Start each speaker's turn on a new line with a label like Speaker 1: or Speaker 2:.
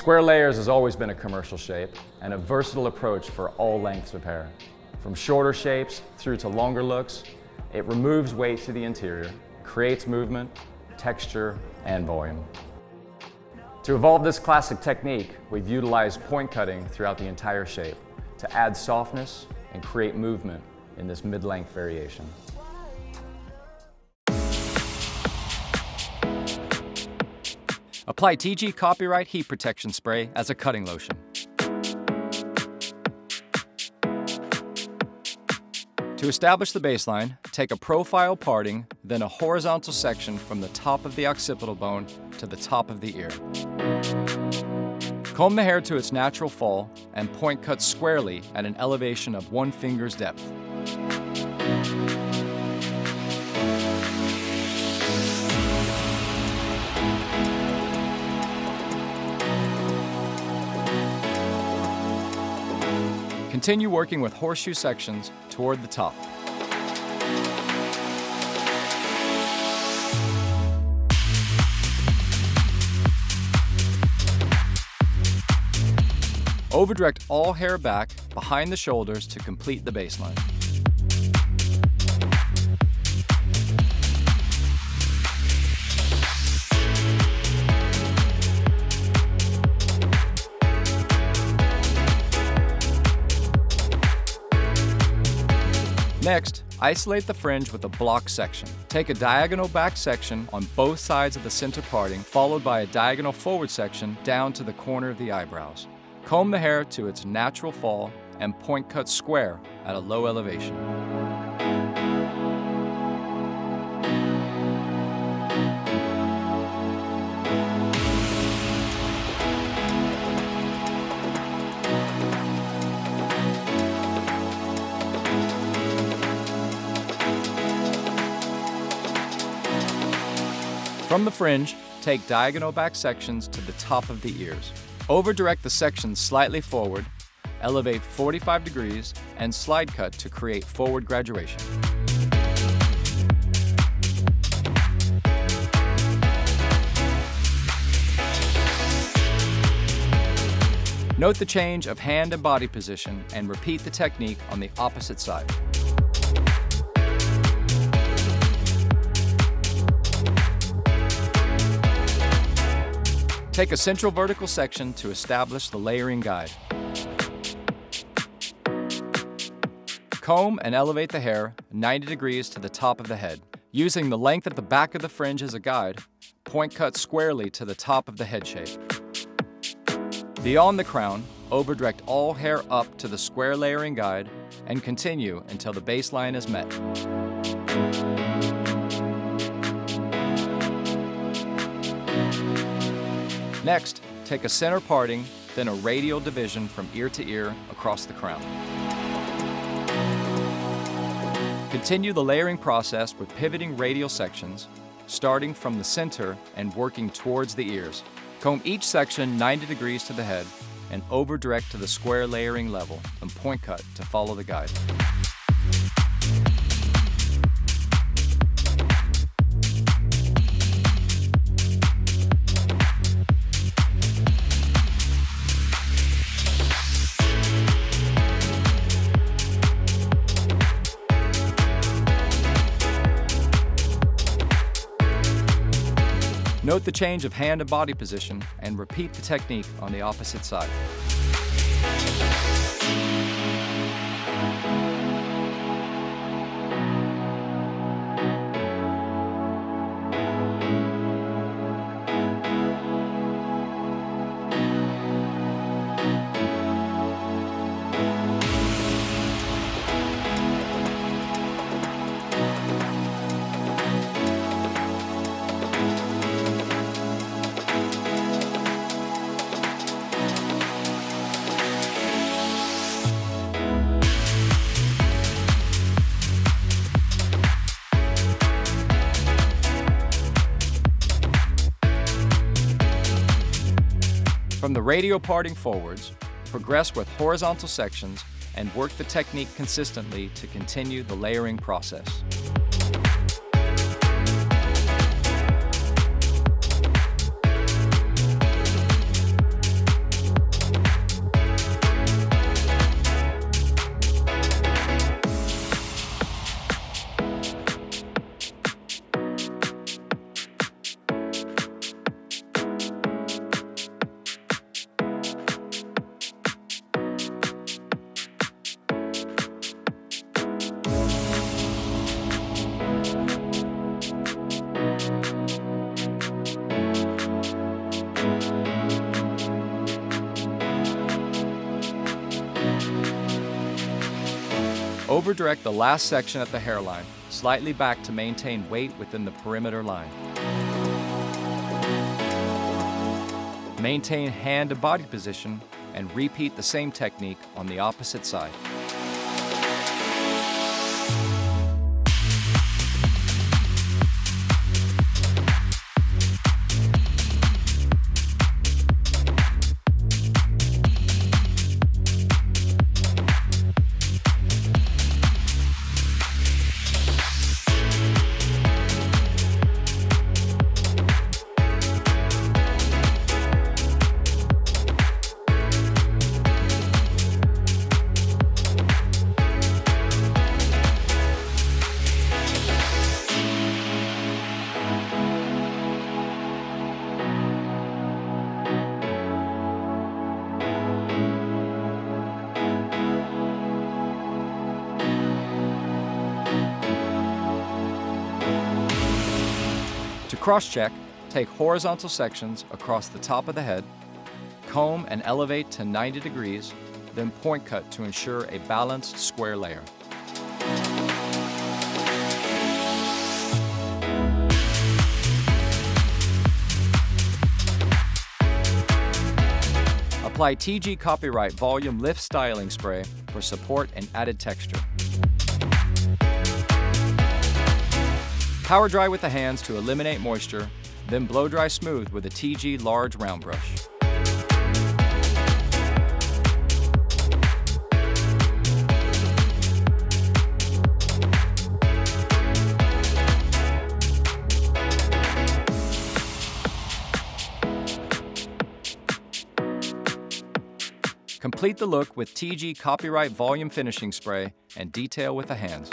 Speaker 1: Square layers has always been a commercial shape and a versatile approach for all lengths of hair. From shorter shapes through to longer looks, it removes weight to the interior, creates movement, texture, and volume. To evolve this classic technique, we've utilized point cutting throughout the entire shape to add softness and create movement in this mid-length variation.
Speaker 2: Apply TIGI Copyright Heat Protection Spray as a cutting lotion. To establish the baseline, take a profile parting, then a horizontal section from the top of the occipital bone to the top of the ear. Comb the hair to its natural fall and point cut squarely at an elevation of 1 finger's depth. Continue working with horseshoe sections toward the top. Overdirect all hair back behind the shoulders to complete the baseline. Next, isolate the fringe with a block section. Take a diagonal back section on both sides of the center parting, followed by a diagonal forward section down to the corner of the eyebrows. Comb the hair to its natural fall and point cut square at a low elevation. From the fringe, take diagonal back sections to the top of the ears. Overdirect the sections slightly forward, elevate 45 degrees, and slide cut to create forward graduation. Note the change of hand and body position and repeat the technique on the opposite side. Take a central vertical section to establish the layering guide. Comb and elevate the hair 90 degrees to the top of the head. Using the length at the back of the fringe as a guide, point cut squarely to the top of the head shape. Beyond the crown, overdirect all hair up to the square layering guide and continue until the baseline is met. Next, take a center parting, then a radial division from ear to ear across the crown. Continue the layering process with pivoting radial sections, starting from the center and working towards the ears. Comb each section 90 degrees to the head and overdirect to the square layering level and point cut to follow the guide. Note the change of hand and body position and repeat the technique on the opposite side. From the radial parting forwards, progress with horizontal sections and work the technique consistently to continue the layering process. Over-direct the last section at the hairline, slightly back to maintain weight within the perimeter line. Maintain hand to body position and repeat the same technique on the opposite side. To cross-check, take horizontal sections across the top of the head, comb and elevate to 90 degrees, then point cut to ensure a balanced square layer. Apply TIGI Copyright Volume Lift Styling Spray for support and added texture. Power dry with the hands to eliminate moisture, then blow dry smooth with a TIGI large round brush. Complete the look with TIGI Copyright Volume Finishing Spray and detail with the hands.